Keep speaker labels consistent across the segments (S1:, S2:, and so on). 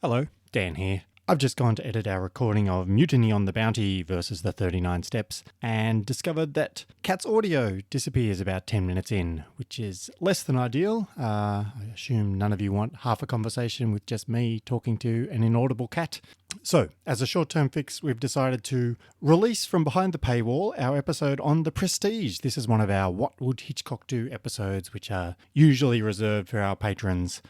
S1: Hello, Dan here. I've just gone to edit our recording of Mutiny on the Bounty versus the 39 Steps and discovered that Cat's audio disappears about 10 minutes in, which is less than ideal. I assume none of you want half a conversation with just me talking to an inaudible cat. So, as a short-term fix, we've decided to release from behind the paywall our episode on The Prestige. This is one of our What Would Hitchcock Do episodes, which are usually reserved for our patrons.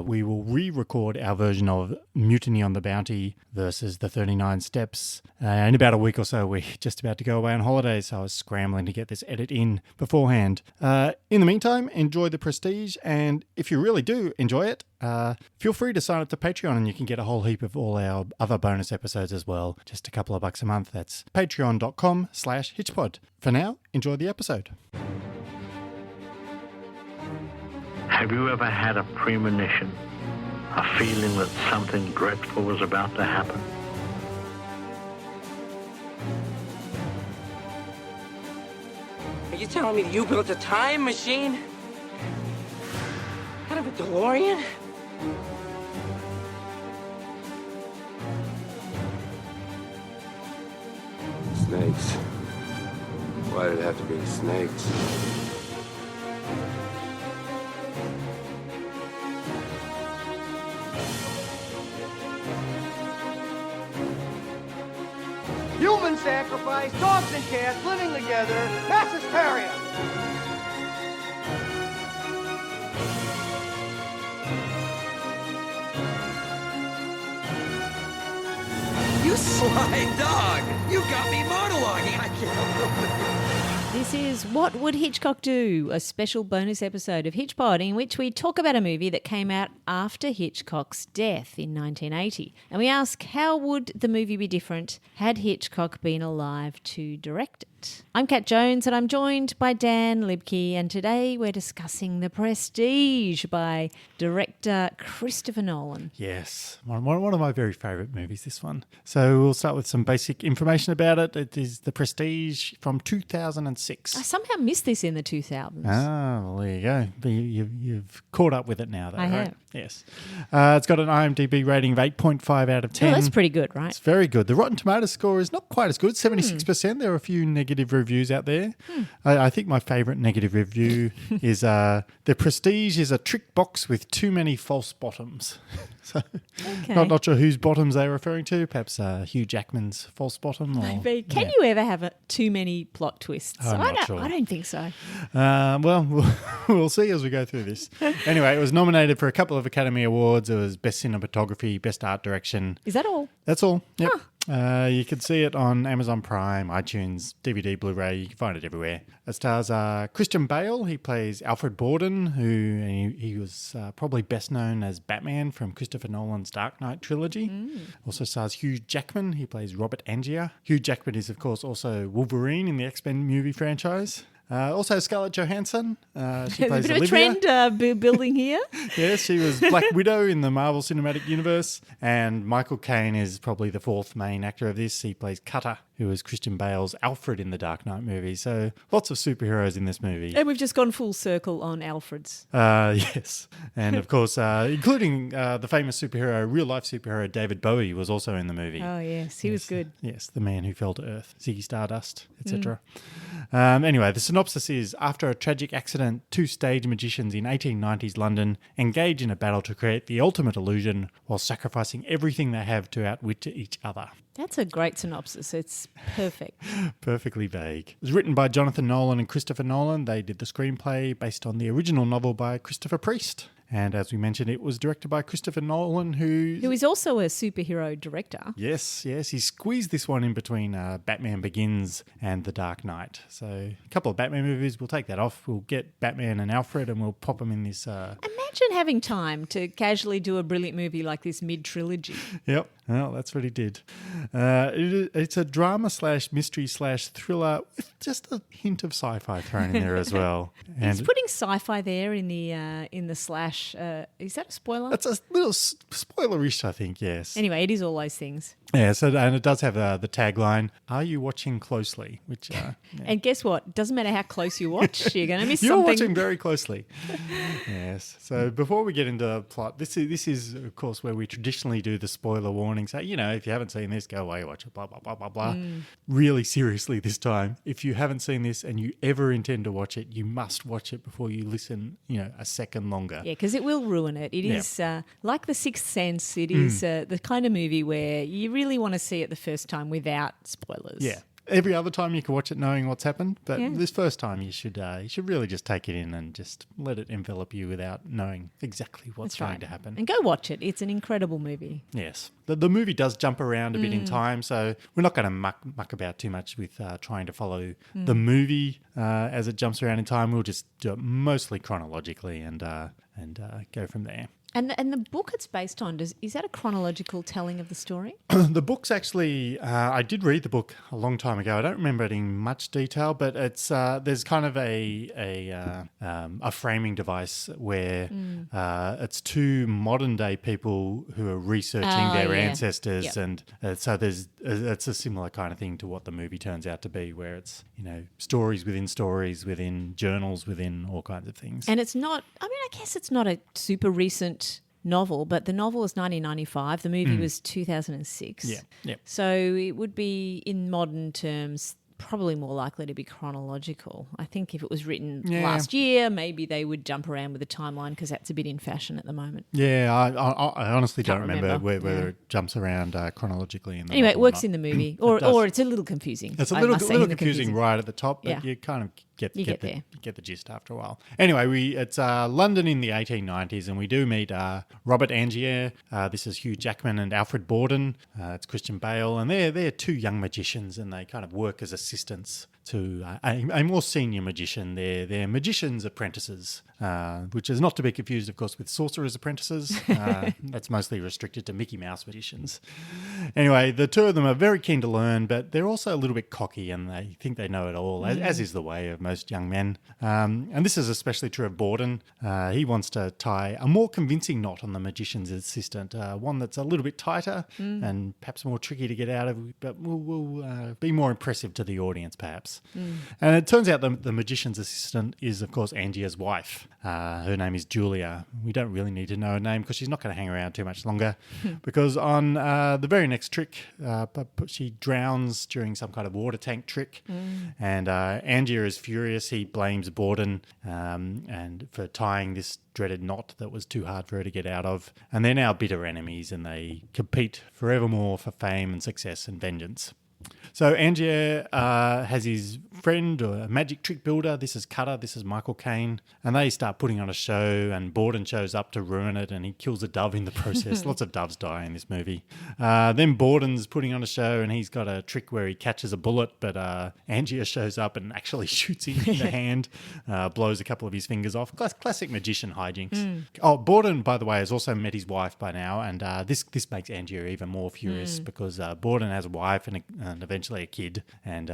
S1: We will re-record our version of Mutiny on the Bounty versus the 39 Steps. In about a week or so, we're just about to go away on holiday, so I was scrambling to get this edit in beforehand. In the meantime, enjoy The Prestige, and if you really do enjoy it, feel free to sign up to Patreon and you can get a whole heap of all our other bonus episodes as well. Just a couple of bucks a month. That's patreon.com/hitchpod. For now, enjoy the episode.
S2: Have you ever had a premonition? A feeling that something dreadful was about to happen?
S3: Are you telling me that you built a time machine? Out of a DeLorean?
S4: Snakes. Why did it have to be snakes?
S5: Human sacrifice, dogs and cats living together, mass hysteria.
S3: You sly dog! You got me monologuing! I can't.
S6: This is What Would Hitchcock Do, a special bonus episode of Hitchpod in which we talk about a movie that came out after Hitchcock's death in 1980. And we ask, how would the movie be different had Hitchcock been alive to direct it? I'm Kat Jones and I'm joined by Dan Libke, and today we're discussing The Prestige by director Christopher Nolan.
S1: Yes, one of my very favourite movies, this one. So we'll start with some basic information about it. It is The Prestige from 2006.
S6: I somehow missed this in the 2000s.
S1: Ah, well, there you go. But you've caught up with it now, though,
S6: I
S1: right?
S6: have.
S1: Yes. It's got an IMDb rating of 8.5 out of 10.
S6: Oh, that's pretty good, right?
S1: It's very good. The Rotten Tomatoes score is not quite as good, 76%. There are a few negative reviews out there. I think my favourite negative review is The Prestige is a trick box with too many false bottoms. So,
S6: Okay.
S1: not sure whose bottoms they're referring to. Perhaps Hugh Jackman's false bottom. Or,
S6: Maybe. Can you ever have too many plot twists?
S1: I'm not sure.
S6: I don't think so.
S1: Well, we'll see as we go through this. Anyway, it was nominated for a couple of Academy Awards. It was Best Cinematography, Best Art Direction.
S6: Is that all?
S1: That's all. Yep. You can see it on Amazon Prime, iTunes, DVD, Blu-ray. You can find it everywhere. It stars Christian Bale. He plays Alfred Borden, who he was probably best known as Batman from Christopher Nolan's Dark Knight trilogy. Also stars Hugh Jackman. He plays Robert Angier. Hugh Jackman is, of course, also Wolverine in the X-Men movie franchise. Also Scarlett Johansson. She plays
S6: a bit of
S1: Olivia.
S6: a trend building here.
S1: Yes, she was Black Widow in the Marvel Cinematic Universe. And Michael Caine is probably the fourth main actor of this. He plays Cutter, who is Christian Bale's Alfred in the Dark Knight movie. So lots of superheroes in this movie.
S6: And we've just gone full circle on Alfred's.
S1: Yes. And of course, including the famous real-life superhero David Bowie was also in the movie.
S6: Oh, yes. He was good.
S1: Yes, the man who fell to earth, Ziggy Stardust, etc. Anyway, the synopsis is, after a tragic accident, two stage magicians in 1890s London engage in a battle to create the ultimate illusion while sacrificing everything they have to outwit each other.
S6: That's a great synopsis. It's perfect.
S1: Perfectly vague. It was written by Jonathan Nolan and Christopher Nolan. They did the screenplay based on the original novel by Christopher Priest. And as we mentioned, it was directed by Christopher Nolan, who
S6: is also a superhero director.
S1: Yes. He squeezed this one in between Batman Begins and The Dark Knight. So a couple of Batman movies, we'll take that off. We'll get Batman and Alfred and we'll pop them in this.
S6: Imagine having time to casually do a brilliant movie like this mid-trilogy.
S1: Yep. Well, that's what he did. It's a drama/mystery/thriller with just a hint of sci-fi thrown in there as well.
S6: He's putting sci-fi there in the slash watch. Is that a spoiler?
S1: That's a little spoilerish, I think, yes.
S6: Anyway, it is all those things.
S1: Yeah, so and it does have the tagline, "Are you watching closely?" Which
S6: And guess what? Doesn't matter how close you watch, you're going to miss
S1: you're
S6: something.
S1: watching very closely. Yes. So before we get into the plot, this is of course where we traditionally do the spoiler warning. So if you haven't seen this, go away, watch it. Blah blah blah blah blah. Really seriously this time, if you haven't seen this and you ever intend to watch it, you must watch it before you listen. A second longer.
S6: Yeah, because it will ruin it. It is like The Sixth Sense. It is the kind of movie where you really want to see it the first time without spoilers.
S1: Yeah. Every other time you can watch it knowing what's happened, but
S6: Yeah.
S1: this first time you should really just take it in and just let it envelop you without knowing exactly what's
S6: That's
S1: going
S6: right.
S1: to happen.
S6: And go watch it. It's an incredible movie.
S1: Yes. The movie does jump around a bit in time, so we're not going to muck about too much with trying to follow the movie as it jumps around in time. We'll just do it mostly chronologically and go from there.
S6: And the book it's based on, is that a chronological telling of the story?
S1: The book's actually, I did read the book a long time ago. I don't remember it in much detail, but it's there's kind of a framing device where it's two modern day people who are researching their ancestors,
S6: Yep.
S1: and so it's a similar kind of thing to what the movie turns out to be, where it's stories within journals within all kinds of things.
S6: And it's not, I guess it's not a super recent novel, but the novel was 1995. The movie was 2006.
S1: Yeah.
S6: So it would be, in modern terms, probably more likely to be chronological. I think if it was written last year, maybe they would jump around with the timeline because that's a bit in fashion at the moment.
S1: Yeah, I honestly
S6: Can't
S1: don't remember
S6: remember.
S1: whether it jumps around chronologically in the
S6: Anyway,
S1: novel
S6: it works
S1: or
S6: in
S1: not.
S6: the movie,
S1: It does.
S6: or it's a little confusing.
S1: It's a
S6: I
S1: little
S6: must say, in the
S1: confusing right at the top, but
S6: Yeah.
S1: you kind of get
S6: get
S1: the
S6: there.
S1: get the gist after a while. Anyway, it's London in the 1890s, and we do meet Robert Angier. This is Hugh Jackman and Alfred Borden. It's Christian Bale, and they're two young magicians, and they kind of work as assistants to a more senior magician. They're magicians' apprentices, which is not to be confused, of course, with sorcerers' apprentices. That's mostly restricted to Mickey Mouse magicians. Anyway, the two of them are very keen to learn, but they're also a little bit cocky, and they think they know it all, as is the way of most young men. And this is especially true of Borden. He wants to tie a more convincing knot on the magician's assistant, one that's a little bit tighter and perhaps more tricky to get out of, but will be more impressive to the audience, perhaps. And it turns out the magician's assistant is, of course, Angier's wife. Her name is Julia. We don't really need to know her name because she's not going to hang around too much longer, because on the very next trick, she drowns during some kind of water tank trick, and Angier is furious. He blames Borden and for tying this dreaded knot that was too hard for her to get out of. And they're now bitter enemies, and they compete forevermore for fame and success and vengeance. So Angier has his friend, or a magic trick builder. This is Cutter. This is Michael Caine. And they start putting on a show, and Borden shows up to ruin it, and he kills a dove in the process. Lots of doves die in this movie. Then Borden's putting on a show, and he's got a trick where he catches a bullet, but Angier shows up and actually shoots him in the hand, blows a couple of his fingers off. Classic magician hijinks. Oh, Borden, by the way, has also met his wife by now, and this makes Angier even more furious because Borden has a wife and eventually a kid, and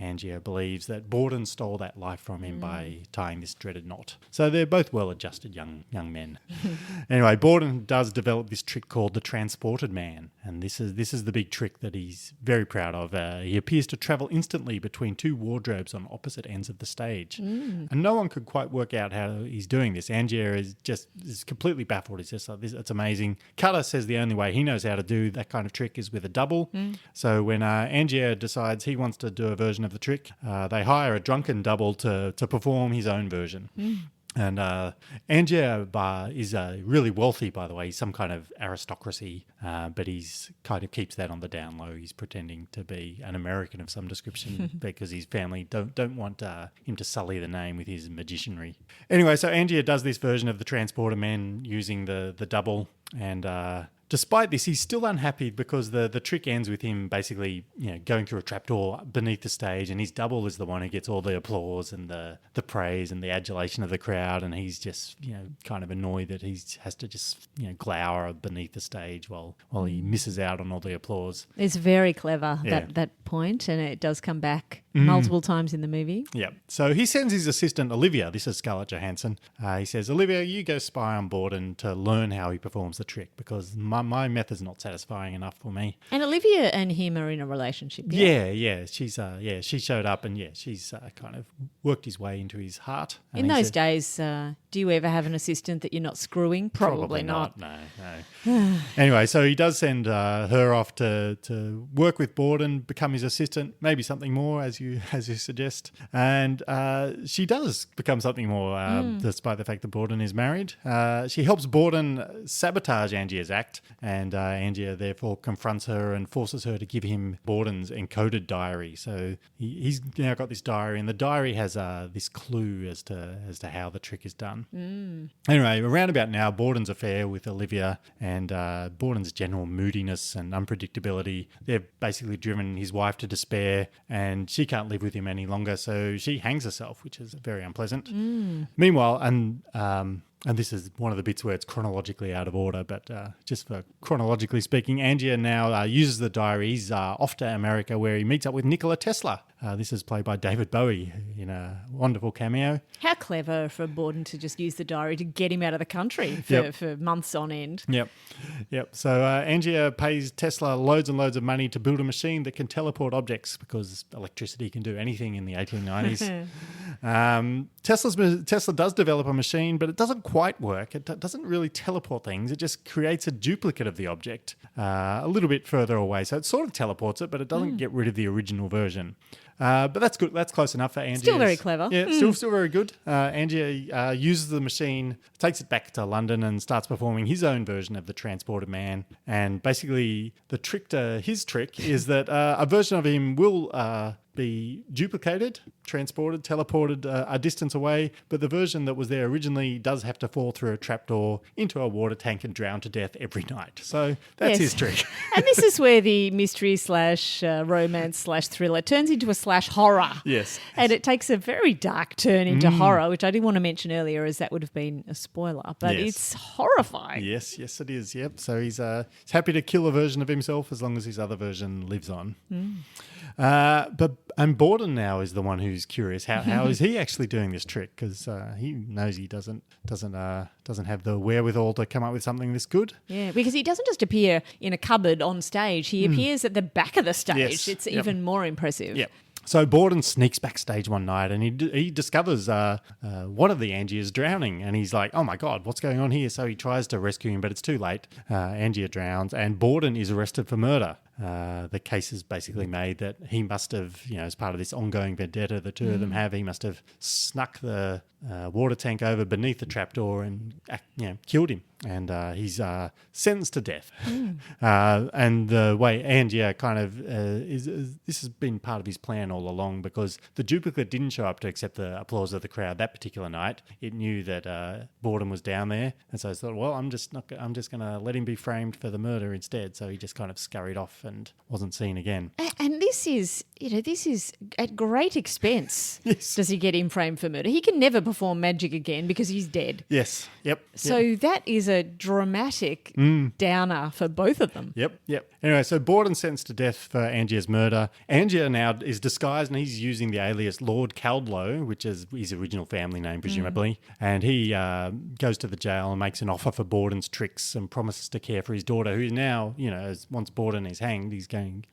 S1: Angier believes that Borden stole that life from him by tying this dreaded knot. So they're both well-adjusted young men. Anyway, Borden does develop this trick called the Transported Man, and this is the big trick that he's very proud of. He appears to travel instantly between two wardrobes on opposite ends of the stage, and no one could quite work out how he's doing this. Angier is completely baffled. He's just like, it's amazing. Cutter says the only way he knows how to do that kind of trick is with a double. So when Angier decides he wants to do a version of the trick, they hire a drunken double to perform his own version. And Angier is really wealthy, by the way. He's some kind of aristocracy, but he's kind of keeps that on the down low. He's pretending to be an American of some description because his family don't want him to sully the name with his magicianry. Anyway, so Angier does this version of the Transporter Man using the double, and despite this, he's still unhappy because the trick ends with him basically, going through a trapdoor beneath the stage, and his double is the one who gets all the applause and the praise and the adulation of the crowd, and he's just, kind of annoyed that he has to just, glower beneath the stage while he misses out on all the applause.
S6: It's very clever,
S1: Yeah.
S6: that point, and it does come back multiple times in the movie.
S1: Yeah. So he sends his assistant, Olivia, this is Scarlett Johansson, he says, Olivia, you go spy on Borden to learn how he performs the trick because my method's not satisfying enough for me.
S6: And Olivia and him are in a relationship.
S1: Yeah. She's she showed up and she's kind of worked his way into his heart. And
S6: In
S1: he
S6: those
S1: said,
S6: days, do you ever have an assistant that you're not screwing? Probably not.
S1: No. Anyway, so he does send her off to work with Borden, become his assistant, maybe something more, as you suggest. And she does become something more, despite the fact that Borden is married. She helps Borden sabotage Angia's act, and Angia therefore confronts her and forces her to give him Borden's encoded diary. So he's now got this diary, and the diary has this clue as to how the trick is done. Anyway, around about now, Borden's affair with Olivia and Borden's general moodiness and unpredictability, they've basically driven his wife to despair, and she can't live with him any longer, so she hangs herself, which is very unpleasant. Meanwhile, and this is one of the bits where it's chronologically out of order, but just for chronologically speaking, Angia now uses the diary. He's off to America where he meets up with Nikola Tesla. This is played by David Bowie in a wonderful cameo.
S6: How clever for Borden to just use the diary to get him out of the country for months on end.
S1: Yep. So Angia pays Tesla loads and loads of money to build a machine that can teleport objects because electricity can do anything in the 1890s. Tesla does develop a machine, but it doesn't quite work. It doesn't really teleport things. It just creates a duplicate of the object a little bit further away. So it sort of teleports it, but it doesn't get rid of the original version. But that's good. That's close enough for Angia.
S6: Still very clever.
S1: Yeah, still very good. Angia uses the machine, takes it back to London and starts performing his own version of the transported man. And basically the trick to his trick is that a version of him will be duplicated, transported, teleported a distance away, but the version that was there originally does have to fall through a trapdoor into a water tank and drown to death every night. So that's his trick.
S6: And this is where the mystery / romance / thriller turns into a / horror.
S1: Yes.
S6: And it takes a very dark turn into horror, which I didn't want to mention earlier as that would have been a spoiler, but it's horrifying.
S1: Yes, it is. Yep. So he's happy to kill a version of himself as long as his other version lives on. And Borden now is the one who's curious. How is he actually doing this trick? Because he knows he doesn't have the wherewithal to come up with something this good.
S6: Yeah, because he doesn't just appear in a cupboard on stage. He appears at the back of the stage.
S1: Yes.
S6: It's even more impressive.
S1: Yep. So Borden sneaks backstage one night and he discovers one of the Angias drowning, and he's like, oh my God, what's going on here? So he tries to rescue him, but it's too late. Angia drowns and Borden is arrested for murder. The case is basically made that he must have, as part of this ongoing vendetta the two of them have, he must have snuck the water tank over beneath the trapdoor and killed him. And he's sentenced to death. And the way Angia kind of this has been part of his plan all along, because the duplicate didn't show up to accept the applause of the crowd that particular night. It knew that Borden was down there, and so it thought, well, I'm just going to let him be framed for the murder instead. So he just kind of scurried off and wasn't seen again.
S6: And this is at great expense.
S1: Yes.
S6: Does he get him framed for murder? He can never perform magic again because he's dead.
S1: Yes. Yep.
S6: So that is a dramatic downer for both of them.
S1: Yep. Anyway, so Borden's sentenced to death for Angia's murder. Angia now is disguised and he's using the alias Lord Caldlow, which is his original family name, presumably. And he goes to the jail and makes an offer for Borden's tricks and promises to care for his daughter, who is now, once Borden is hanged,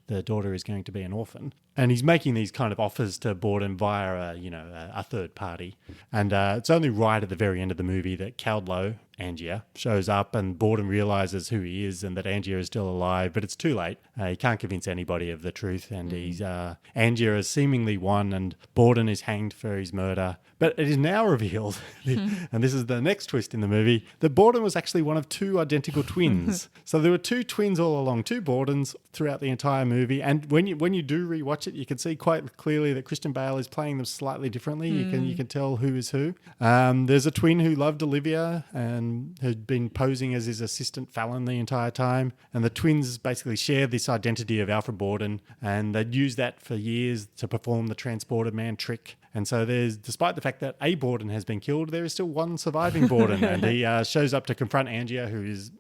S1: the daughter is going to be an orphan. And he's making these kind of offers to Borden via a third party. And it's only right at the very end of the movie that Caldlow, Angia, shows up and Borden realises who he is and that Angia is still alive, but it's too late. He can't convince anybody of the truth, and Angia has seemingly won and Borden is hanged for his murder. But But it is now revealed, and this is the next twist in the movie, that Borden was actually one of two identical twins. So there were two twins all along, two Bordens throughout the entire movie. And when you do rewatch it, you can see quite clearly that Christian Bale is playing them slightly differently. You can tell who is who. There's a twin who loved Olivia and had been posing as his assistant Fallon the entire time. And the twins basically share this identity of Alfred Borden, and they'd used that for years to perform the transported man trick. And so despite the fact that a Borden has been killed, there is still one surviving Borden. And he shows up to confront Angier, who is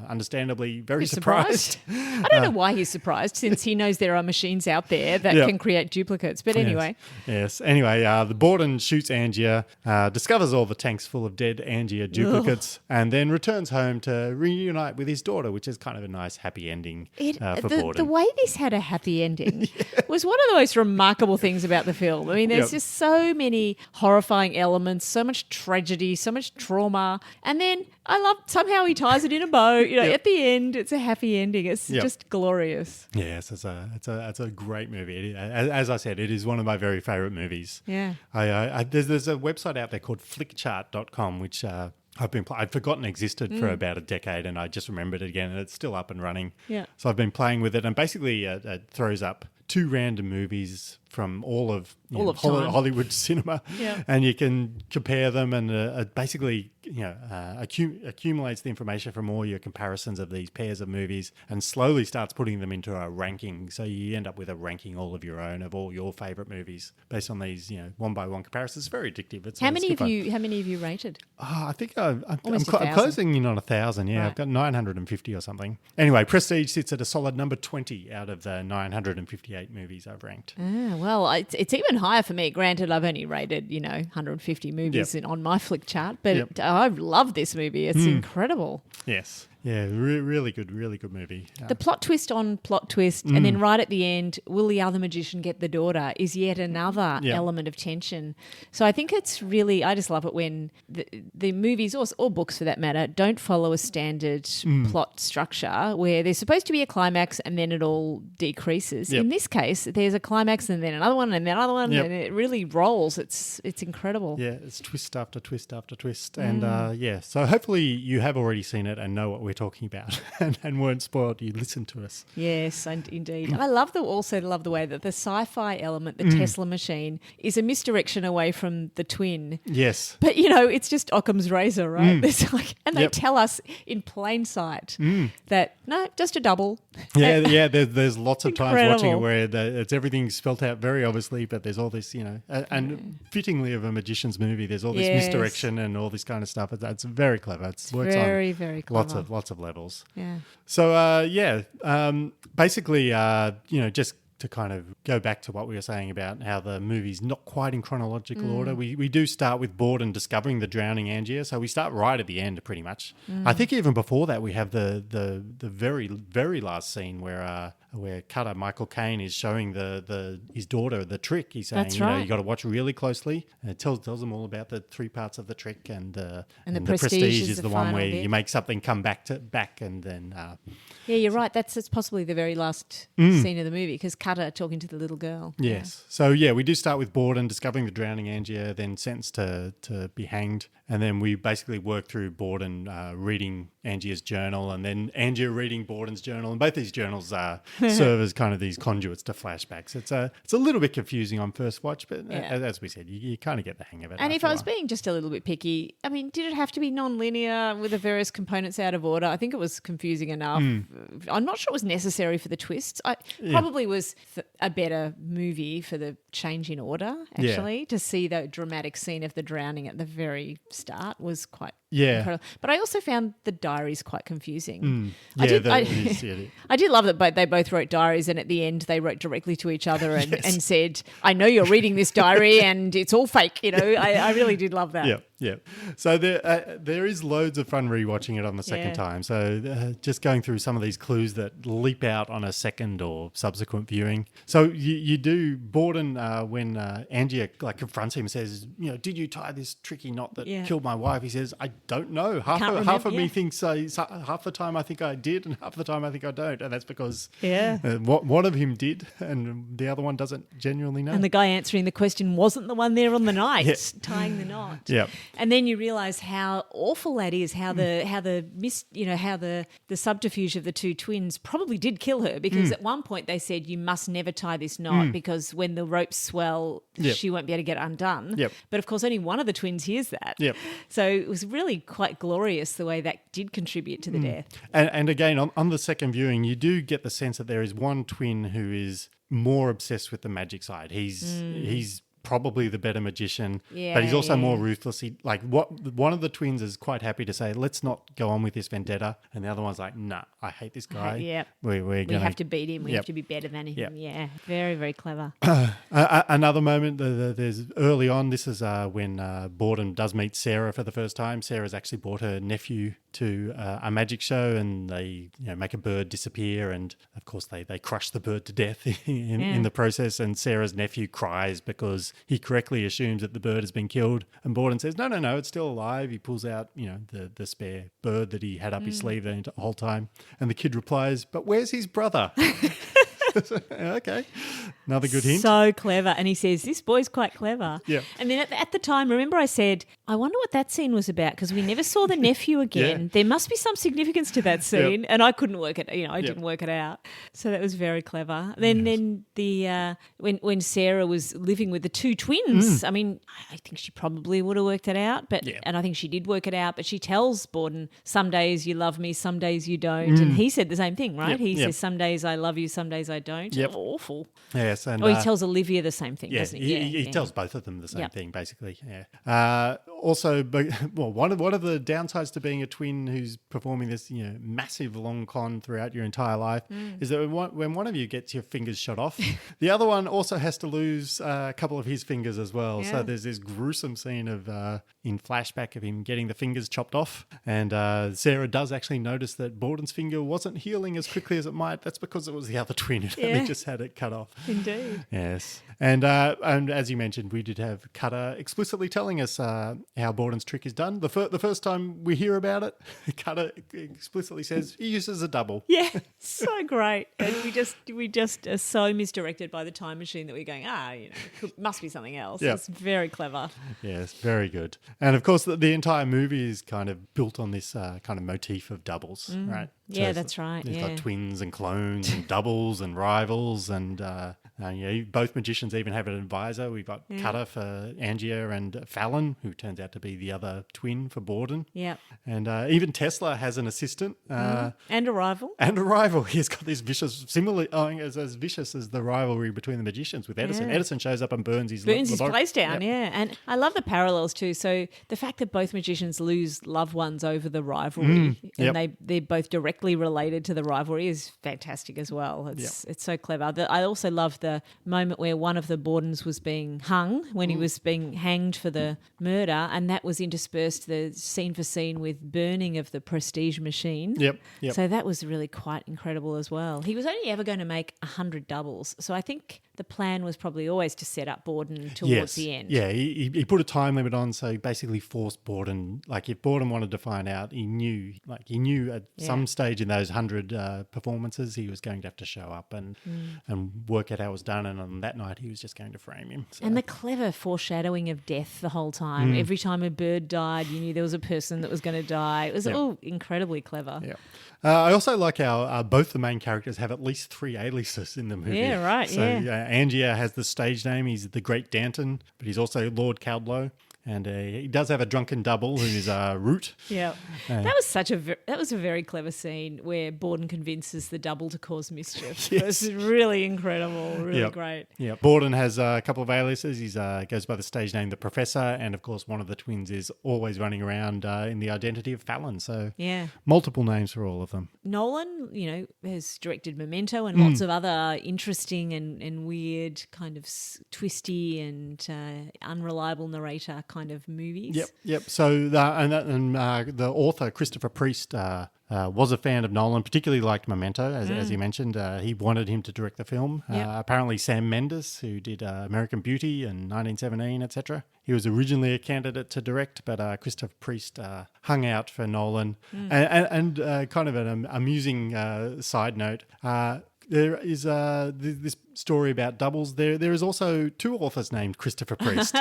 S1: understandably very surprised.
S6: I don't know why he's surprised, since he knows there are machines out there that can create duplicates. But anyway.
S1: Yes. Anyway, the Borden shoots Angier, discovers all the tanks full of dead Angier duplicates, and then returns home to reunite with his daughter, which is kind of a nice happy ending for Borden.
S6: The way this had a happy ending was one of the most remarkable things about the film. I mean, there's just so many horrifying elements, so much tragedy, so much trauma, and then I love somehow he ties it in a bow. At the end, it's a happy ending. It's just glorious.
S1: Yes, it's a great movie. As I said, it is one of my very favourite movies.
S6: Yeah.
S1: There's a website out there called flickchart.com, which I'd forgotten existed for about a decade, and I just remembered it again, and it's still up and running.
S6: Yeah.
S1: So I've been playing with it, and basically it throws up two random movies from all of Hollywood cinema, and you can compare them, and basically accumulates the information from all your comparisons of these pairs of movies, and slowly starts putting them into a ranking. So you end up with a ranking all of your own of all your favourite movies based on these one by one comparisons. It's very addictive.
S6: How many have you rated?
S1: I think I'm
S6: Almost 1,000.
S1: closing in on 1,000. Yeah,
S6: Right.
S1: I've got 950 or something. Anyway, Prestige sits at a solid number 20 out of the 958 movies I've ranked.
S6: Well, it's even higher for me. Granted, I've only rated 150 movies on my flick chart, but I love this movie. It's incredible.
S1: Yes. Yeah, really good movie.
S6: The plot twist on plot twist, and then right at the end, will the other magician get the daughter, is yet another element of tension. So I think it's really, I just love it when the movies, or books for that matter, don't follow a standard plot structure where there's supposed to be a climax and then it all decreases. In this case, there's a climax and then another one and then another one, and it really rolls. It's incredible.
S1: Yeah, it's twist after twist after twist. And so hopefully you have already seen it and know what we're talking about and weren't spoiled. You listened to us.
S6: Yes, indeed. I also love the way that the sci-fi element, the Tesla machine, is a misdirection away from the twin.
S1: Yes.
S6: But, it's just Occam's razor, right? They tell us in plain sight that, no, just a double.
S1: Yeah, there's lots of times watching it
S6: Incredible.
S1: where it's everything's spelt out very obviously, but there's all this, and fittingly of a magician's movie, there's all this misdirection and all this kind of stuff. It's very clever. It's works
S6: very,
S1: on
S6: very clever.
S1: Lots of levels.
S6: Yeah.
S1: So, basically, just to kind of go back to what we were saying about how the movie's not quite in chronological order, we do start with Borden discovering the drowning Angier. So we start right at the end, pretty much. I think even before that, we have the very, very last scene where Cutter, Michael Caine, is showing his daughter the trick. He's saying,
S6: That's right.
S1: you got to watch really closely. And it tells them all about the three parts of the trick, and the
S6: Prestige is
S1: the
S6: the
S1: one
S6: final
S1: where
S6: bit.
S1: you make something come back and then.
S6: Yeah, you're right. That's possibly the very last scene of the movie, because Cutter talking to the little girl.
S1: Yes. So, we do start with Borden discovering the drowning Angier, then sentenced to be hanged. And then we basically work through Borden reading Angier's journal, and then Angier reading Borden's journal. And both these journals serve as kind of these conduits to flashbacks. It's a little bit confusing on first watch, but as we said, you kind of get the hang of it.
S6: And if
S1: after
S6: I
S1: a
S6: was
S1: while.
S6: being just a little bit picky, I mean, did it have to be non-linear with the various components out of order? I think it was confusing enough. I'm not sure it was necessary for the twists. Probably was a better movie for the change in order, actually. To see the dramatic scene of the drowning at the very start was quite incredible. But I also found the diaries quite confusing. I did love that they both wrote diaries, and at the end they wrote directly to each other and said, I know you're reading this diary and it's all fake. I really did love that.
S1: Yeah. Yeah. So there is loads of fun rewatching it on the second time. So just going through some of these clues that leap out on a second or subsequent viewing. So you do, Borden, when Angia confronts him and says, did you tie this tricky knot that killed my wife? He says, I don't know. Half of me thinks half the time I think I did and half the time I think I don't. And that's because one of him did and the other one doesn't genuinely know.
S6: And the guy answering the question wasn't the one there on the night tying the knot.
S1: Yeah.
S6: And then you realise how awful that is, how the subterfuge of the two twins probably did kill her, because at one point they said you must never tie this knot because when the ropes swell, she won't be able to get undone.
S1: Yep.
S6: But of course only one of the twins hears that.
S1: Yep.
S6: So it was really quite glorious the way that did contribute to the death.
S1: And again, on the second viewing, you do get the sense that there is one twin who is more obsessed with the magic side. He's probably the better magician, but he's also more ruthless. One of the twins is quite happy to say, let's not go on with this vendetta, and the other one's like, nah, I hate this guy. We
S6: have to beat him. We have to be better than him. Yeah, very, very clever.
S1: Another moment, there's early on, this is when Borden does meet Sarah for the first time. Sarah's actually brought her nephew to a magic show, and they make a bird disappear, and of course they crush the bird to death in the process, and Sarah's nephew cries because he correctly assumes that the bird has been killed, and Borden says, no, it's still alive. He pulls out the spare bird that he had up his sleeve the whole time, and the kid replies, but where's his brother? Okay, another good hint.
S6: So clever. And he says, this boy's quite clever.
S1: Yeah.
S6: And then at the time, remember I said, I wonder what that scene was about, because we never saw the nephew again.
S1: Yeah.
S6: There must be some significance to that scene. And I couldn't work it, I didn't work it out. So that was very clever. Then the when Sarah was living with the two twins, I mean, I think she probably would have worked it out, and I think she did work it out, but she tells Borden, some days you love me, some days you don't. And he said the same thing, right?
S1: Yep.
S6: He says, some days I love you, some days I don't.
S1: Yep.
S6: Awful.
S1: Yes, and
S6: he tells Olivia the same thing,
S1: yeah,
S6: doesn't he?
S1: he tells both of them the same thing, basically. Yeah. Also, one of the downsides to being a twin who's performing this, massive long con throughout your entire life is that when one of you gets your fingers shot off, the other one also has to lose a couple of his fingers as well. Yeah. So there's this gruesome scene of in flashback of him getting the fingers chopped off, and Sarah does actually notice that Borden's finger wasn't healing as quickly as it might. That's because it was the other twin who only just had it cut off.
S6: Indeed.
S1: Yes. And as you mentioned, we did have Cutter explicitly telling us how Borden's trick is done. The first time we hear about it, Cutter explicitly says he uses a double.
S6: Yeah, so great. And we just are so misdirected by the time machine that we're going, must be something else. Yep. It's very clever.
S1: Yes, very good. And of course, the entire movie is kind of built on this kind of motif of doubles, right? So
S6: yeah, that's right.
S1: It's got twins and clones and doubles and rivals, and both magicians even have an advisor. We've got Cutter for Angia and Fallon, who turns out to be the other twin for Borden.
S6: Yeah.
S1: And even Tesla has an assistant.
S6: And a rival.
S1: And a rival. He's got this vicious, similarly as vicious as the rivalry between the magicians with Edison. Yeah. Edison shows up and burns his
S6: place down, And I love the parallels too. So the fact that both magicians lose loved ones over the rivalry and they're both directly related to the rivalry is fantastic as well. It's so clever. I also love the moment where one of the Bordens was being hung when he was being hanged for the murder, and that was interspersed the scene for scene with burning of the prestige machine.
S1: Yep.
S6: So that was really quite incredible as well. He was only ever going to make 100 doubles. So I think the plan was probably always to set up Borden towards the end.
S1: Yeah, he put a time limit on, so he basically forced Borden. Like if Borden wanted to find out, he knew at some stage in those 100 performances he was going to have to show up and work out how it was done. And on that night he was just going to frame him. So.
S6: And the clever foreshadowing of death the whole time. Every time a bird died, you knew there was a person that was going to die. It was all incredibly clever.
S1: Yeah. I also like how both the main characters have at least 3 aliases in the movie.
S6: Yeah, right.
S1: So Angia has the stage name. He's the Great Danton, but he's also Lord Cowdlow. And he does have a drunken double who is Root.
S6: Yeah, that was a very clever scene where Borden convinces the double to cause mischief. Yes. It was really incredible, really great. Yeah,
S1: Borden has a couple of aliases. He goes by the stage name The Professor, and of course one of the twins is always running around in the identity of Fallon. So multiple names for all of them.
S6: Nolan, has directed Memento and lots of other interesting and weird kind of twisty and unreliable narrator kind of movies.
S1: Yep. So the author Christopher Priest was a fan of Nolan, particularly liked Memento, as you mentioned. He wanted him to direct the film. Apparently Sam Mendes, who did American Beauty and 1917, etc. He was originally a candidate to direct, but Christopher Priest hung out for Nolan. And kind of an amusing side note, there is this story about doubles. There is also two authors named Christopher Priest.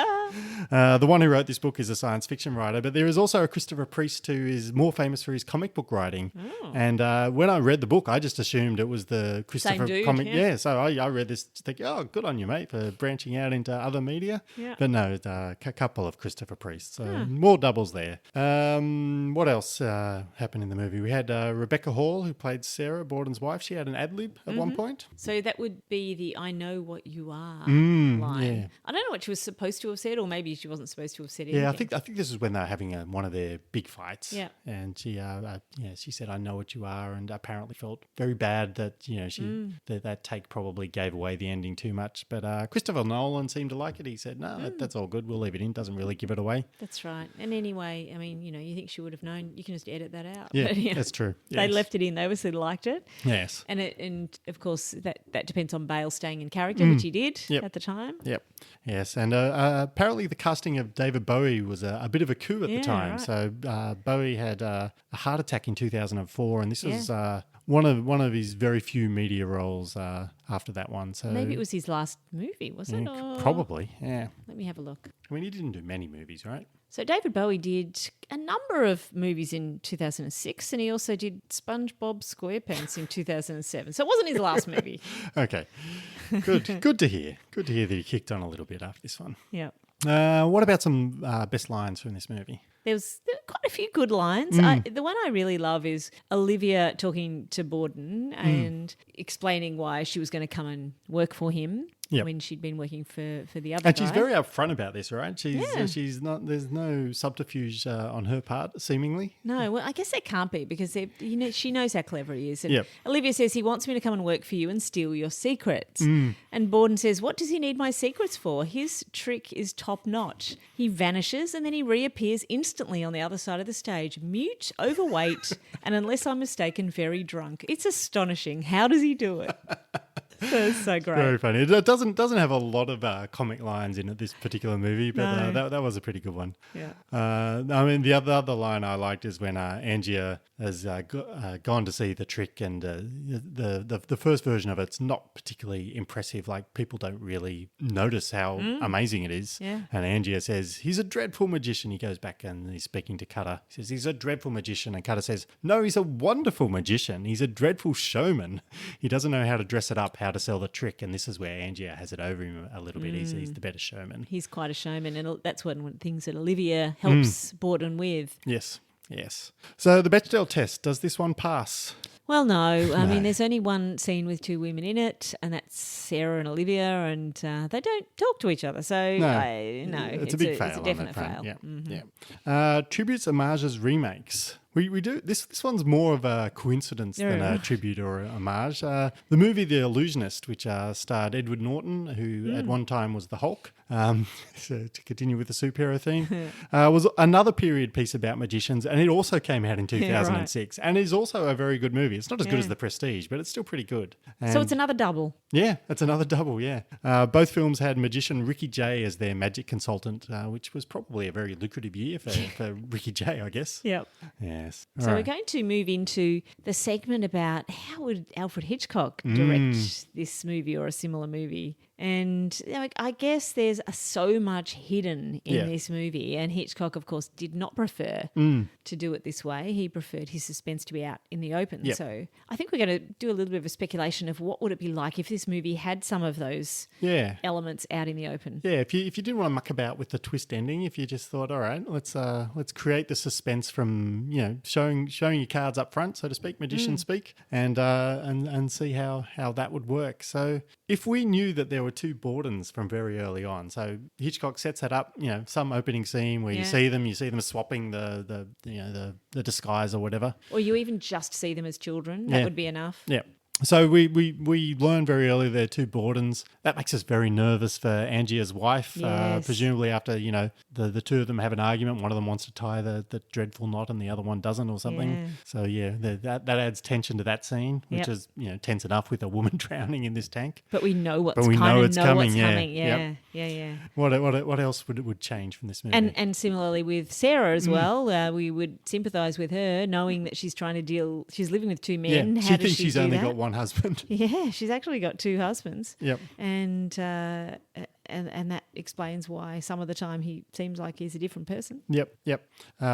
S1: The one who wrote this book is a science fiction writer, but there is also a Christopher Priest who is more famous for his comic book writing. And when I read the book, I just assumed it was the Christopher
S6: dude,
S1: comic.
S6: yeah.
S1: So I read this thinking, oh, good on you, mate, for branching out into other media.
S6: Yeah.
S1: But no, a couple of Christopher Priests. So more doubles there. What else happened in the movie? We had Rebecca Hall, who played Sarah, Borden's wife. She had an ad-lib at one point.
S6: So that would be the "I know what you are" line.
S1: Yeah.
S6: I don't know what she was supposed to have said, or maybe she wasn't supposed to have said anything.
S1: Yeah, I think this is when they're having one of their big fights.
S6: Yeah.
S1: And she said, "I know what you are," and apparently felt very bad that she that take probably gave away the ending too much. But Christopher Nolan seemed to like it. He said, "No, that's all good. We'll leave it in. Doesn't really give it away."
S6: That's right. And anyway, I mean, you think she would have known? You can just edit that out.
S1: Yeah,
S6: But,
S1: that's true.
S6: They
S1: Yes.
S6: left it in. They obviously liked it.
S1: Yes.
S6: And of course that depends on Bale staying in character, which he did at the time.
S1: Yep. Yes, and apparently the casting of David Bowie was a bit of a coup at the time.
S6: Right.
S1: So Bowie had a heart attack in 2004, and this was one of his very few media roles after that one. So
S6: Maybe it was his last movie, was it? Or-
S1: probably. Yeah.
S6: Let me have a look.
S1: I mean, he didn't do many movies, right?
S6: So David Bowie did a number of movies in 2006, and he also did SpongeBob SquarePants in 2007. So it wasn't his last movie.
S1: Okay. Good. Good to hear. Good to hear that he kicked on a little bit after this one.
S6: Yeah.
S1: What about some best lines from this movie?
S6: There were quite a few good lines. The one I really love is Olivia talking to Borden and explaining why she was going to come and work for him when she'd been working for the other
S1: And
S6: guy.
S1: she's very upfront about this, right? She's not. There's no subterfuge on her part, seemingly.
S6: No, well, I guess there can't be because she knows how clever he is. And
S1: Yep.
S6: Olivia says he wants me to come and work for you and steal your secrets. And Borden says, what does he need my secrets for? His trick is top notch. He vanishes and then he reappears instantly on the other side of the stage, mute, overweight, and unless I'm mistaken, very drunk. It's astonishing. How does he do it? That's so great.
S1: Very funny. It doesn't have a lot of comic lines in it, this particular movie, but that was a pretty good one.
S6: Yeah.
S1: I mean, the other line I liked is when Angia has gone to see the trick, and the first version of it's not particularly impressive. Like, people don't really notice how amazing it is.
S6: Yeah.
S1: And Angia says, he's a dreadful magician. He goes back and he's speaking to Cutter. He says, he's a dreadful magician. And Cutter says, no, he's a wonderful magician. He's a dreadful showman. He doesn't know how to dress it up, how to sell the trick. And this is where Angia has it over him a little bit. He's the better showman.
S6: He's quite a showman, and that's one of the things that Olivia helps Borden with.
S1: Yes. So the Bechdel test, does this one pass?
S6: Well, no. I mean, there's only one scene with two women in it, and that's Sarah and Olivia, and they don't talk to each other. So, no,
S1: it's a big fail.
S6: It's a
S1: on
S6: definite
S1: that
S6: fail.
S1: front. Yeah. Tributes, homages, remakes. We do this one's more of a coincidence than a tribute or a homage. The movie The Illusionist, which starred Edward Norton, who at one time was the Hulk, so to continue with the superhero theme, was another period piece about magicians, and it also came out in 2006, and is also a very good movie. It's not as good as The Prestige, but it's still pretty good. And
S6: So it's another double.
S1: yeah, it's another double, yeah. Both films had magician Ricky Jay as their magic consultant, which was probably a very lucrative year for Ricky Jay, I guess.
S6: Yep.
S1: Yes.
S6: So we're going to move into the segment about how would Alfred Hitchcock direct this movie or a similar movie. And I guess there's so much hidden in this movie. And Hitchcock, of course, did not prefer to do it this way. He preferred his suspense to be out in the open.
S1: Yep.
S6: So I think we're going to do a little bit of a speculation of what would it be like if this movie had some of those elements out in the open.
S1: Yeah, if you didn't want to muck about with the twist ending, if you just thought, all right, let's create the suspense from showing your cards up front, so to speak, magician speak, and see how that would work. So if we knew that there were two Bordens from very early on, so Hitchcock sets that up, some opening scene where you see them swapping the disguise or whatever,
S6: Or you even just see them as children. That would be enough.
S1: Yeah. So we learn very early they're two Bordens. That makes us very nervous for Angie's wife.
S6: Yes.
S1: Presumably after, the two of them have an argument. One of them wants to tie the dreadful knot and the other one doesn't or something.
S6: Yeah.
S1: So, that adds tension to that scene, which
S6: Yep.
S1: is, tense enough with a woman drowning in this tank.
S6: But we know what's
S1: But we know it's coming, yeah.
S6: coming. Yeah,
S1: Yep.
S6: yeah.
S1: What else would change from this movie?
S6: And similarly with Sarah as well, we would sympathise with her, knowing that she's trying to deal. She's living with two men.
S1: yeah,
S6: How
S1: she
S6: does
S1: thinks
S6: she
S1: she's
S6: do
S1: only
S6: that?
S1: got one husband.
S6: Yeah, she's actually got two husbands.
S1: Yep.
S6: And that explains why some of the time he seems like he's a different person.
S1: Yep.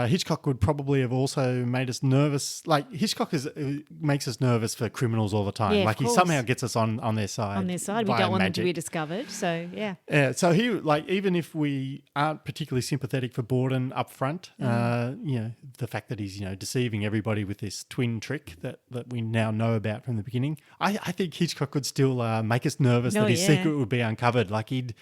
S1: Hitchcock would probably have also made us nervous. Like Hitchcock makes us nervous for criminals all the time.
S6: Yeah, of
S1: like he
S6: course.
S1: somehow gets us on their side.
S6: On their side, we
S1: via
S6: don't want them to
S1: magic.
S6: be discovered. So yeah,
S1: So he even if we aren't particularly sympathetic for Borden up front, the fact that he's deceiving everybody with this twin trick that we now know about from the beginning, I think Hitchcock could still make us nervous that his secret would be uncovered. Like he'd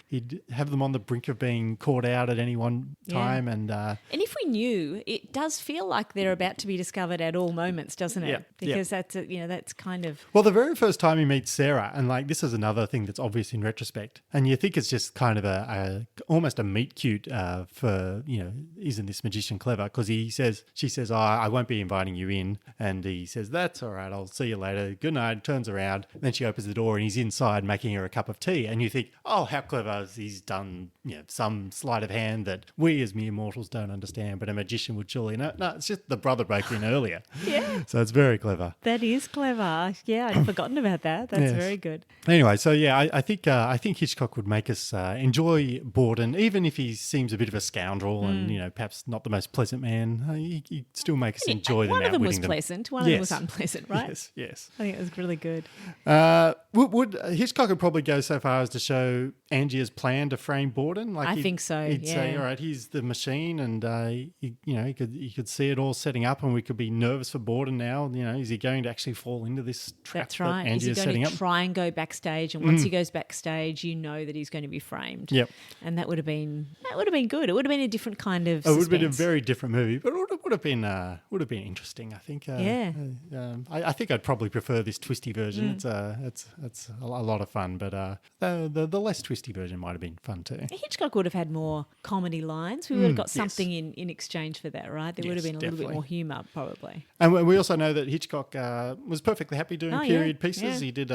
S1: have them on the brink of being caught out at any one time, and
S6: if we knew, it does feel like they're about to be discovered at all moments, doesn't it?
S1: Yeah,
S6: Because that's kind of
S1: well, the very first time he meets Sarah, and like this is another thing that's obvious in retrospect, and you think it's just kind of almost a meet cute for isn't this magician clever? Because she says, oh, I won't be inviting you in, and he says, that's all right, I'll see you later, good night. Turns around, and then she opens the door and he's inside making her a cup of tea, and you think, oh, how clever, he's done some sleight of hand that we as mere mortals don't understand, but a magician would surely know. No, it's just the brother broke in earlier.
S6: Yeah.
S1: So it's very clever.
S6: That is clever. Yeah, I'd forgotten about that. That's
S1: Yes.
S6: very good.
S1: Anyway, so yeah, I think Hitchcock would make us enjoy Borden, even if he seems a bit of a scoundrel and perhaps not the most pleasant man. He'd still make us enjoy them.
S6: One of them was
S1: outwitting them.
S6: pleasant. One of them was unpleasant, right?
S1: Yes.
S6: I think it was really good.
S1: Would Hitchcock would probably go so far as to show Angie's plan to frame Borden? Like
S6: I think so,
S1: He'd say,
S6: yeah.
S1: "All right, here's the machine," and he could see it all setting up, and we could be nervous for Borden now. Is he going to actually fall into this trap
S6: That's right.
S1: that Angie
S6: Is
S1: is
S6: he going
S1: setting
S6: to
S1: up?
S6: try and go backstage? And once he goes backstage, you know that he's going to be framed.
S1: Yep.
S6: And that would have been good. It would have been a different kind of
S1: It would have been a
S6: suspense.
S1: very different movie, but it would have been interesting. I think. I think I'd probably prefer this twisty version. It's a lot of fun, but the less twisty version might have been fun too.
S6: Hitchcock would have had more comedy lines. We would have got something in exchange for that, right? There would have
S1: Yes,
S6: been a little bit
S1: definitely.
S6: more humour, probably.
S1: And we also know that Hitchcock was perfectly happy doing
S6: Oh, yeah,
S1: period pieces.
S6: yeah.
S1: He did,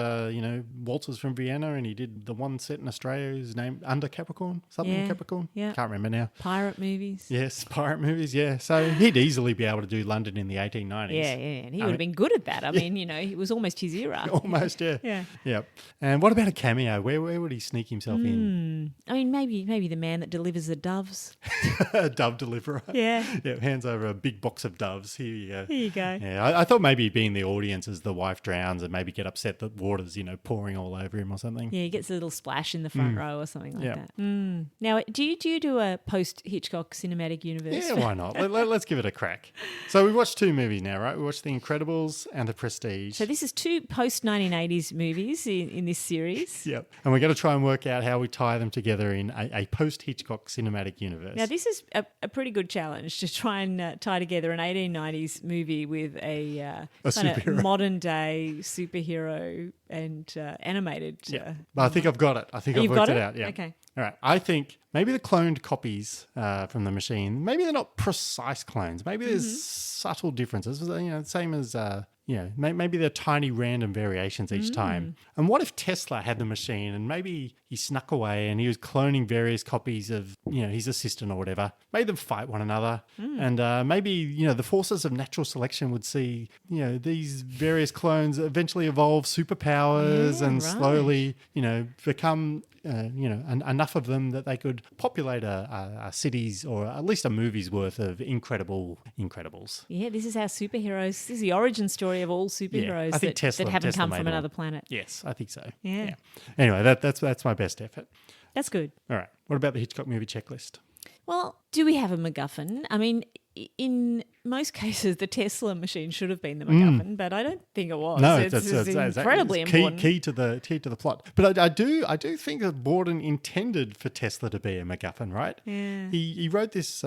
S1: Waltzes from Vienna, and he did the one set in Australia whose name Under Capricorn,
S6: Yeah,
S1: Capricorn.
S6: yeah.
S1: Can't remember now.
S6: Pirate movies.
S1: Yes, pirate movies. Yeah, so he'd easily be able to do London in the 1890s.
S6: Yeah, and he would have been good at that. I mean, it was almost his era.
S1: Almost, yeah.
S6: Yeah.
S1: Yep. And what about a cameo? Where would he sneak himself in?
S6: I mean, maybe the man that delivers the doves.
S1: A dove deliverer.
S6: Yeah.
S1: Yeah, hands over a big box of doves. Here you go.
S6: Here you go.
S1: Yeah, I thought maybe he'd be in the audience as the wife drowns and maybe get upset that water's, pouring all over him or something.
S6: Yeah, he gets a little splash in the front row or something like
S1: Yeah.
S6: that. Now, do you do a post-Hitchcock cinematic universe?
S1: Yeah, why not? Let's give it a crack. So we watched two movies now, right? We watched The Incredibles and The Prestige.
S6: So this is two post-1980s movies in this series.
S1: Yep. And we're going to try and work out how we tie them together in a post-Hitchcock cinematic universe.
S6: Now, this is a pretty good challenge to try and tie together an 1890s movie with a kind of
S1: superhero.
S6: modern-day superhero and animated.
S1: Yeah. But I think I've got it. I think I've
S6: You've
S1: worked
S6: got
S1: it
S6: it?
S1: out. Yeah.
S6: Okay.
S1: All right. I think maybe the cloned copies from the machine, maybe they're not precise clones. Maybe there's subtle differences. Same as, maybe they're tiny random variations each time. And what if Tesla had the machine and maybe he snuck away and he was cloning various copies of, his assistant or whatever, made them fight one another. And maybe, the forces of natural selection would see, these various clones eventually evolve superpowers and
S6: right.
S1: slowly, become, enough of them that they could populate a city's or at least a movie's worth of Incredibles.
S6: Yeah, this is how superheroes. This is the origin story of all superheroes
S1: I think
S6: that haven't
S1: Tesla
S6: come
S1: made
S6: from
S1: them.
S6: another planet.
S1: Yes, I think so.
S6: Yeah.
S1: Anyway, that's my best effort.
S6: That's good.
S1: All right. What about the Hitchcock movie checklist?
S6: Well, do we have a MacGuffin? I mean, in most cases, the Tesla machine should have been the MacGuffin, but I don't think it was.
S1: No,
S6: it's incredibly important.
S1: Key to the plot. But I do think that Borden intended for Tesla to be a MacGuffin, right?
S6: Yeah.
S1: He wrote this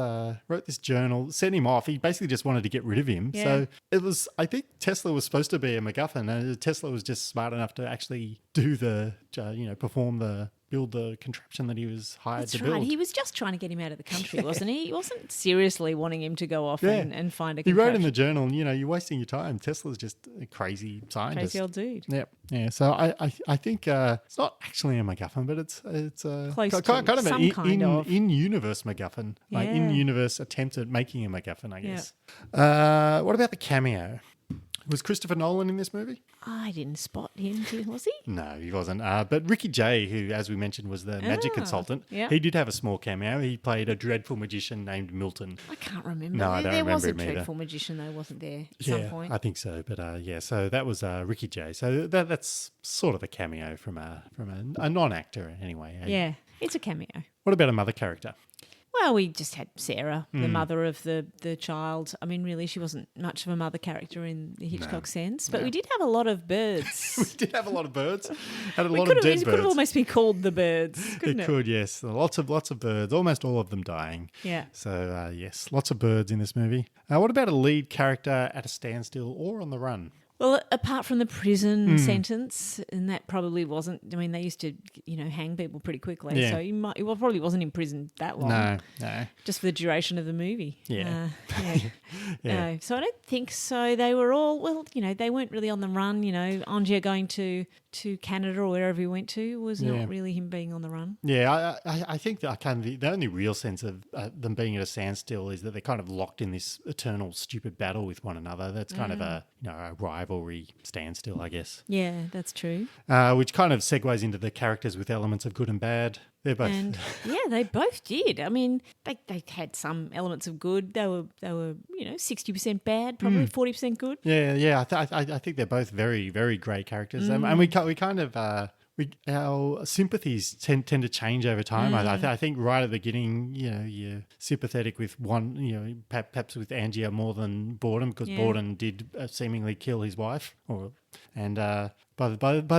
S1: journal, sent him off. He basically just wanted to get rid of him.
S6: Yeah.
S1: So it was. I think Tesla was supposed to be a MacGuffin, and Tesla was just smart enough to actually do build the contraption that he was hired
S6: That's
S1: to
S6: right.
S1: build.
S6: He was just trying to get him out of the country, wasn't he? He wasn't seriously wanting him to go off
S1: Yeah.
S6: and find a
S1: He
S6: contraption.
S1: wrote in the journal, you're wasting your time. Tesla's just a crazy scientist.
S6: Crazy old dude.
S1: Yep. Yeah. So I think it's not actually a MacGuffin, but it's
S6: Close to
S1: kind of
S6: some
S1: an
S6: kind of.
S1: in-universe MacGuffin, like
S6: Yeah.
S1: in-universe attempt at making a MacGuffin, I
S6: Yeah.
S1: guess. What about the cameo? Was Christopher Nolan in this movie?
S6: I didn't spot him, was he?
S1: No, he wasn't. But Ricky Jay, who, as we mentioned, was the magic consultant,
S6: yeah.
S1: he did have a small cameo. He played a dreadful magician named Milton.
S6: I can't remember.
S1: No, I don't
S6: there was
S1: remember
S6: a
S1: him either.
S6: dreadful magician, though, wasn't there, at some point?
S1: I think so. But so that was Ricky Jay. So that's sort of a cameo from a non-actor anyway. Eh?
S6: Yeah, it's a cameo.
S1: What about a mother character?
S6: Well, we just had Sarah, the
S1: Hmm.
S6: mother of the child. I mean, really, she wasn't much of a mother character in the Hitchcock sense, but we did have a lot of birds.
S1: We did have a lot of birds. Had a
S6: We
S1: lot
S6: could
S1: of
S6: have,
S1: dead
S6: it could have
S1: birds.
S6: almost been called the birds, couldn't it?
S1: It could, yes. Lots of birds. Almost all of them dying.
S6: Yeah.
S1: So yes, lots of birds in this movie. What about a lead character at a standstill or on the run?
S6: Well, apart from the
S1: Hmm.
S6: prison sentence, and that probably wasn't. I mean, they used to, hang people pretty quickly,
S1: Yeah.
S6: so he probably wasn't in prison that long.
S1: No.
S6: Just for the duration of the movie.
S1: Yeah.
S6: Yeah. No, so I don't think so. They were all they weren't really on the run. Angia going to Canada or wherever he went to was
S1: Yeah.
S6: not really him being on the run.
S1: Yeah, I think that the only real sense of them being at a standstill is that they're kind of locked in this eternal stupid battle with one another. That's kind of a rivalry standstill, I guess.
S6: Yeah, that's true.
S1: Which kind of segues into the characters with elements of good and bad. They're both.
S6: And yeah, they both did. I mean, they had some elements of good. They were 60% bad, probably 40% good.
S1: Yeah. I think they're both very, very great characters, and we kind of our sympathies tend to change over time. I think right at the beginning, you're sympathetic with one, perhaps with Angia more than Borden, because Borden did seemingly kill his wife, by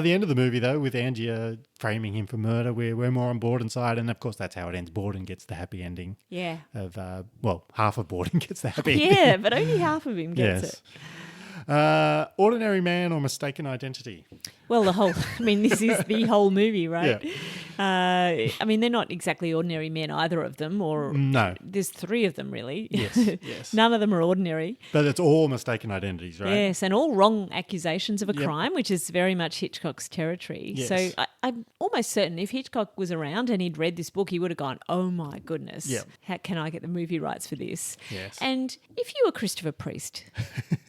S1: the end of the movie, though, with Angia framing him for murder, we're more on Borden's side, and of course that's how it ends. Borden gets the happy ending.
S6: Yeah.
S1: Of half of Borden gets the happy ending.
S6: Yeah, but only half of him gets it.
S1: Ordinary Man or Mistaken Identity?
S6: Well, this is the whole movie, right?
S1: Yeah.
S6: They're not exactly ordinary men, either of them, or
S1: No.
S6: there's three of them, really.
S1: Yes.
S6: None of them are ordinary.
S1: But it's all mistaken identities, right?
S6: Yes, and all wrong accusations of a crime, which is very much Hitchcock's territory.
S1: Yes.
S6: So I'm almost certain if Hitchcock was around and he'd read this book, he would have gone, oh my goodness,
S1: Yep.
S6: how can I get the movie rights for this?
S1: Yes.
S6: And if you were Christopher Priest,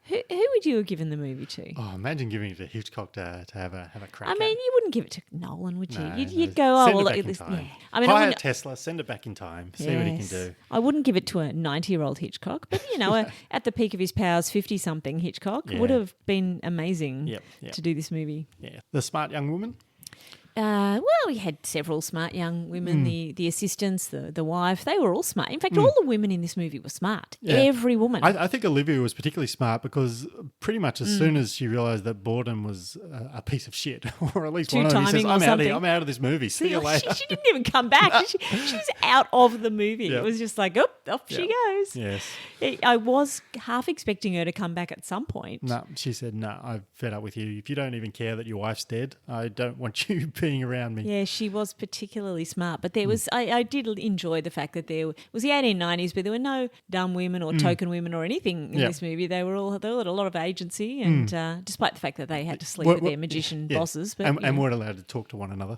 S6: who would you have given the movie to?
S1: Oh, imagine giving it to Hitchcock to have a crack
S6: I
S1: at.
S6: mean, you wouldn't give it to Nolan, would you?
S1: No,
S6: You'd
S1: no.
S6: go, oh,
S1: Send
S6: well,
S1: it back
S6: look
S1: in
S6: at this.
S1: time.
S6: Yeah. I mean, I
S1: Hire
S6: wouldn't,
S1: Tesla, send it back in time, see what he can do.
S6: I wouldn't give it to a 90-year-old Hitchcock, but, at the peak of his powers, 50-something Hitchcock would have been amazing
S1: Yep.
S6: to do this movie.
S1: Yeah. The Smart Young Woman?
S6: We had several smart young women, the assistants, the wife, they were all smart. In fact, all the women in this movie were smart.
S1: Yeah.
S6: Every woman.
S1: I think Olivia was particularly smart because pretty much as soon as she realised that Borden was a piece of shit, or at least one of them, he says,
S6: Two-timing or something.
S1: I'm out of this movie. See you later.
S6: She didn't even come back. She was out of the movie.
S1: Yep.
S6: It was just like, off she goes.
S1: Yes.
S6: I was half expecting her to come back at some point.
S1: No, she said, no, I've fed up with you. If you don't even care that your wife's dead, I don't want you being around me.
S6: Yeah, she was particularly smart. But there was, I did enjoy the fact that there was the 1890s, but there were no dumb women or token women or anything in this movie. They had a lot of agency, and despite the fact that they had to sleep with their magician bosses. But,
S1: and weren't allowed to talk to one another.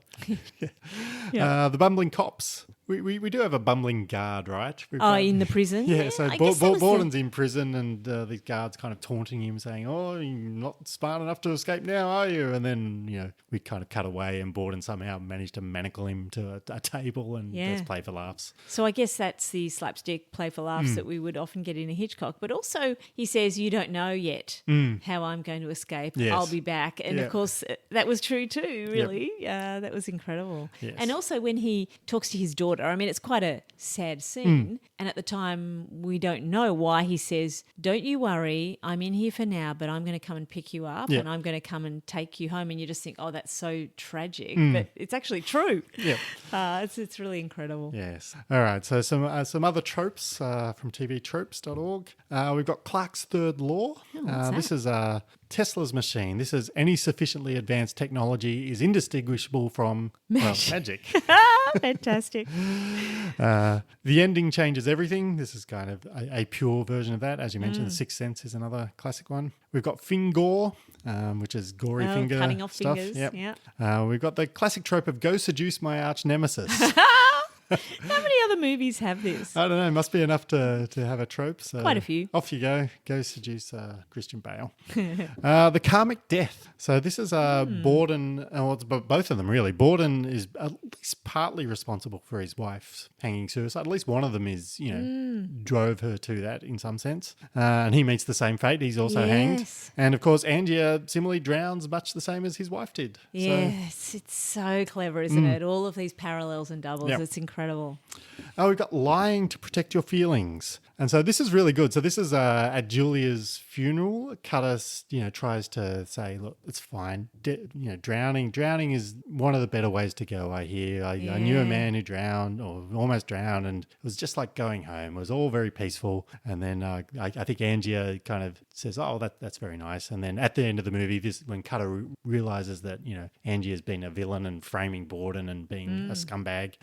S1: The bumbling cops. We do have a bumbling guard, right?
S6: In the prison?
S1: Yeah, so
S6: I guess that was
S1: Borden's in prison, and these guards kind of taunting him, saying, oh, you're not smart enough to escape now, are you? And then, we kind of cut away, and Borden somehow managed to manacle him to a table, and let's play for laughs.
S6: So I guess that's the slapstick play for laughs that we would often get in a Hitchcock. But also he says, you don't know yet how I'm going to escape.
S1: Yes.
S6: I'll be back. And of course that was true too, really. That was incredible.
S1: Yes.
S6: And also when he talks to his daughter, daughter. I mean, it's quite a sad scene. And at the time, we don't know why he says, don't you worry, I'm in here for now, but I'm going to come and pick you up and I'm going to come and take you home. And you just think, oh, that's so tragic. But it's actually true.
S1: Yep.
S6: It's really incredible.
S1: Yes. All right. So some other tropes from tvtropes.org. We've got Clark's Third Law. This is Tesla's machine. This is any sufficiently advanced technology is indistinguishable from magic.
S6: Fantastic.
S1: The ending changes everything. This is kind of a pure version of that. As you mentioned, The Sixth Sense is another classic one. We've got Fingor, which is gory finger
S6: cutting off
S1: stuff.
S6: fingers.
S1: Yep.
S6: Yeah.
S1: We've got the classic trope of go seduce my arch nemesis.
S6: How many other movies have this?
S1: I don't know. Must be enough to have a trope. So
S6: Quite a few.
S1: Off you go. Go seduce Christian Bale. The karmic death. So this is Borden. Well, it's both of them really. Borden is at least partly responsible for his wife's hanging suicide. At least one of them is, drove her to that in some sense. And he meets the same fate. He's also hanged. And of course, Angier similarly drowns much the same as his wife did.
S6: Yes, it's so clever, isn't it? All of these parallels and doubles.
S1: Yep.
S6: It's incredible.
S1: We've got lying to protect your feelings. And so this is really good. So this is at Julia's funeral. Cutter, tries to say, look, it's fine. Drowning is one of the better ways to go, I hear. I knew a man who drowned or almost drowned, and it was just like going home. It was all very peaceful. And then I think Angier kind of says, oh, that's very nice. And then at the end of the movie, when Cutter realizes that, Angier's been a villain and framing Borden and being a scumbag,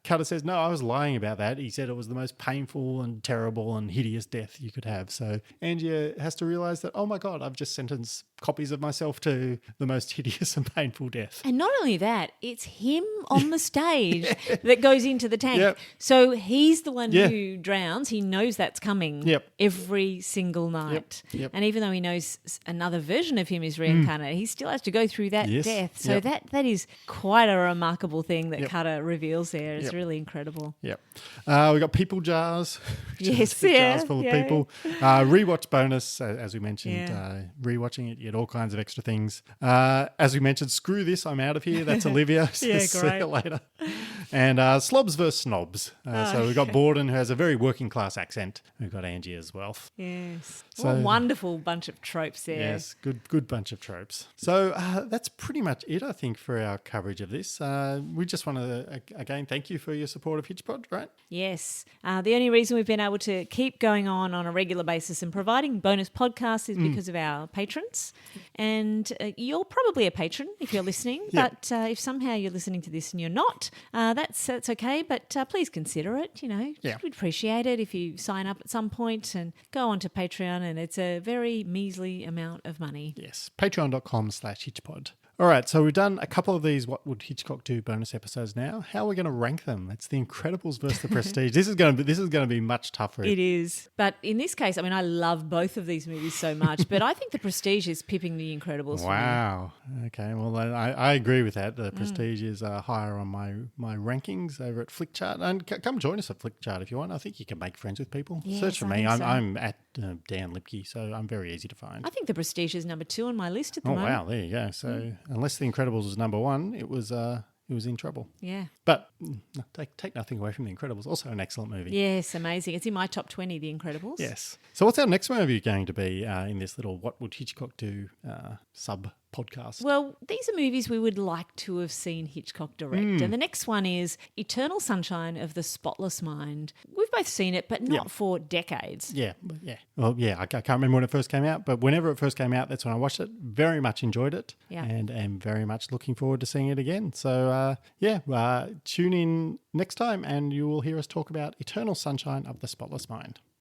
S1: Cutter says, no, I was lying about that. He said it was the most painful and terrible and hideous death you could have. So Angier has to realize that, oh my God, I've just sentenced copies of myself to the most hideous and painful death.
S6: And not only that, it's him on the stage that goes into the tank.
S1: Yep.
S6: So he's the one who drowns. He knows that's coming every single night.
S1: Yep.
S6: And even though he knows another version of him is reincarnated, he still has to go through that death. So that is quite a remarkable thing that Cutter reveals there. It's really incredible.
S1: Yep. We've got people jars. Jars full of people. Rewatch bonus, as we mentioned. Rewatching it, you get all kinds of extra things. As we mentioned, screw this, I'm out of here. That's Olivia. So see you later. And slobs versus snobs. So we've got Borden, who has a very working class accent. We've got Angie as well.
S6: Yes.
S1: So,
S6: what a wonderful bunch of tropes there.
S1: Yes, good bunch of tropes. So that's pretty much it, I think, for our coverage of this. We just want to, again, thank you for your support of Hitchpod, right?
S6: Yes. The only reason we've been able to keep going on a regular basis and providing bonus podcasts is because of our patrons. And you're probably a patron if you're listening, but if somehow you're listening to this and you're not, that's okay. But please consider it. We'd appreciate it if you sign up at some point and go onto Patreon, and it's a very measly amount of money.
S1: Yes, patreon.com/Hitchpod. All right, so we've done a couple of these What Would Hitchcock Do bonus episodes now. How are we going to rank them? It's The Incredibles versus The Prestige. This is going to be much tougher.
S6: It is. But in this case, I mean, I love both of these movies so much, but I think The Prestige is pipping The Incredibles for me.
S1: Wow. Okay, well, I agree with that. The Prestige is higher on my rankings over at Flickchart. And come join us at Flickchart if you want. I think you can make friends with people.
S6: Yes,
S1: Search for
S6: I
S1: me.
S6: think so.
S1: I'm at Dan Lipke, so I'm very easy to find.
S6: I think The Prestige is number 2 on my list at the moment.
S1: Oh, wow, there you go. So unless The Incredibles was number 1, it was in trouble.
S6: Yeah.
S1: But take nothing away from The Incredibles. Also an excellent movie.
S6: Yes, amazing. It's in my top 20, The Incredibles.
S1: Yes. So what's our next movie going to be in this little What Would Hitchcock Do sub-podcast?
S6: Well, these are movies we would like to have seen Hitchcock direct. And the next one is Eternal Sunshine of the Spotless Mind. We've both seen it, but not for decades.
S1: Yeah. Well, I can't remember when it first came out, but whenever it first came out, that's when I watched it. Very much enjoyed it and am very much looking forward to seeing it again. So, tune in next time and you will hear us talk about Eternal Sunshine of the Spotless Mind.